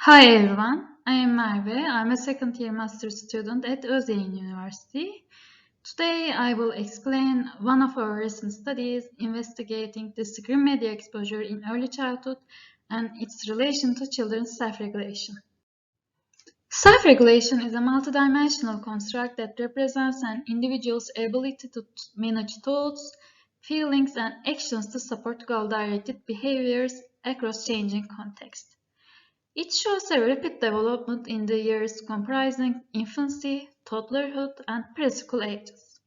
Hi everyone, I am Merve. I'm a second year master's student at Özyeğin University. Today I will explain one of our recent studies investigating the screen media exposure in early childhood and its relation to children's self-regulation. Self-regulation is a multidimensional construct that represents an individual's ability to manage thoughts, feelings, and actions to support goal-directed behaviors across changing contexts. It shows a rapid development in the years comprising infancy, toddlerhood, and preschool ages.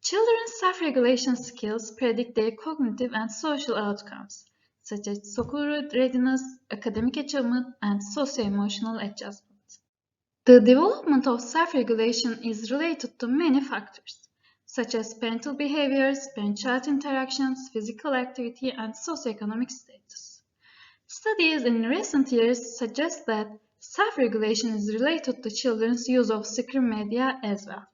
Children's self-regulation skills predict their cognitive and social outcomes, such as school readiness, academic achievement, and socio-emotional adjustment. The development of self-regulation is related to many factors, such as parental behaviors, parent-child interactions, physical activity, and socioeconomic status. Studies in recent years suggest that self-regulation is related to children's use of screen media as well.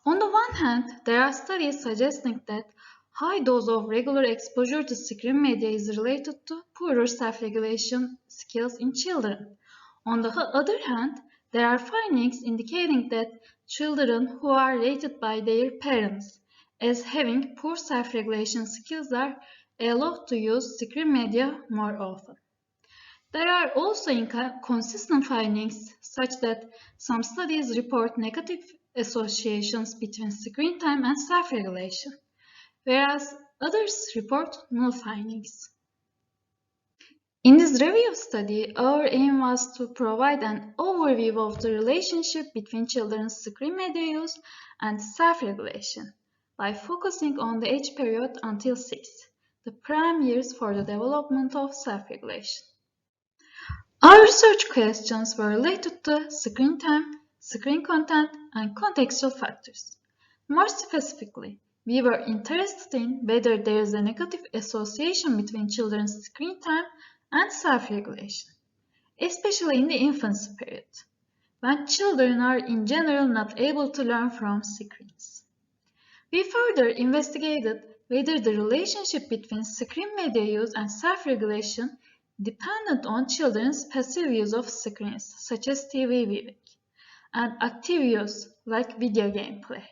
On the one hand, there are studies suggesting that high dose of regular exposure to screen media is related to poorer self-regulation skills in children. On the other hand, there are findings indicating that children who are rated by their parents as having poor self-regulation skills are allowed to use screen media more often. There are also inconsistent findings such that some studies report negative associations between screen time and self-regulation, whereas others report null findings. In this review study, our aim was to provide an overview of the relationship between children's screen media use and self-regulation by focusing on the age period until 6, the prime years for the development of self-regulation. Our research questions were related to screen time, screen content, and contextual factors. More specifically, we were interested in whether there is a negative association between children's screen time and self-regulation, especially in the infancy period, when children are in general not able to learn from screens. We further investigated whether the relationship between screen media use and self-regulation depended on children's passive use of screens, such as TV viewing, and active use, like video game play.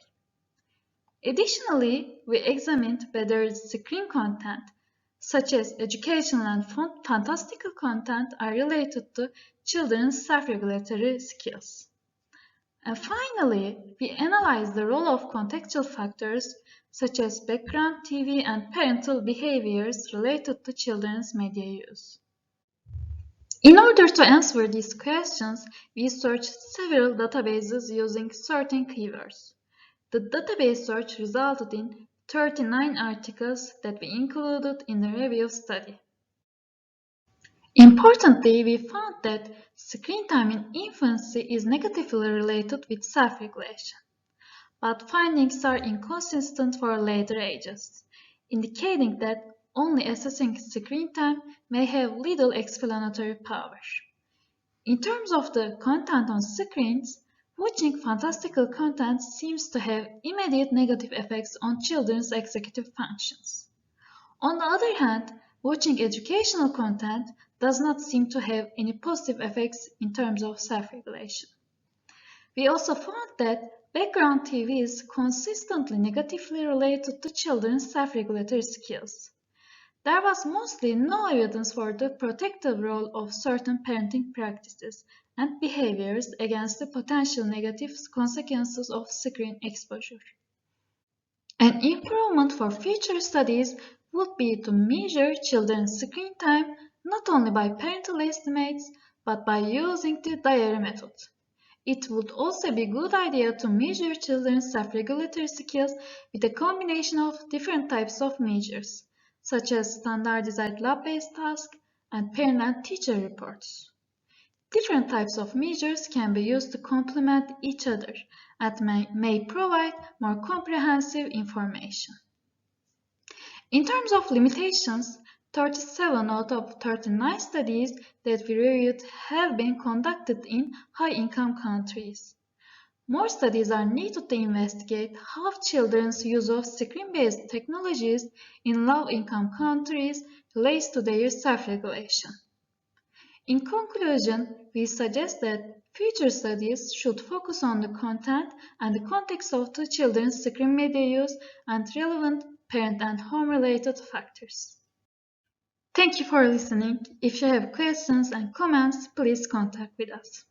Additionally, we examined whether screen content, such as educational and fantastical content, are related to children's self-regulatory skills. And finally, we analyzed the role of contextual factors such as background TV and parental behaviors related to children's media use. In order to answer these questions, we searched several databases using certain keywords. The database search resulted in 39 articles that we included in the review study. Importantly, we found that screen time in infancy is negatively related with self-regulation, but findings are inconsistent for later ages, indicating that only assessing screen time may have little explanatory power. In terms of the content on screens, watching fantastical content seems to have immediate negative effects on children's executive functions. On the other hand, watching educational content does not seem to have any positive effects in terms of self-regulation. We also found that background TV is consistently negatively related to children's self-regulatory skills. There was mostly no evidence for the protective role of certain parenting practices and behaviors against the potential negative consequences of screen exposure. An improvement for future studies would be to measure children's screen time not only by parental estimates, but by using the diary method. It would also be a good idea to measure children's self-regulatory skills with a combination of different types of measures, such as standardized lab-based tasks and parent and teacher reports. Different types of measures can be used to complement each other and may provide more comprehensive information. In terms of limitations, 37 out of 39 studies that we reviewed have been conducted in high-income countries. More studies are needed to investigate how children's use of screen-based technologies in low-income countries relates to their self-regulation. In conclusion, we suggest that future studies should focus on the content and the context of the children's screen media use and relevant parent and home-related factors. Thank you for listening. If you have questions and comments, please contact with us.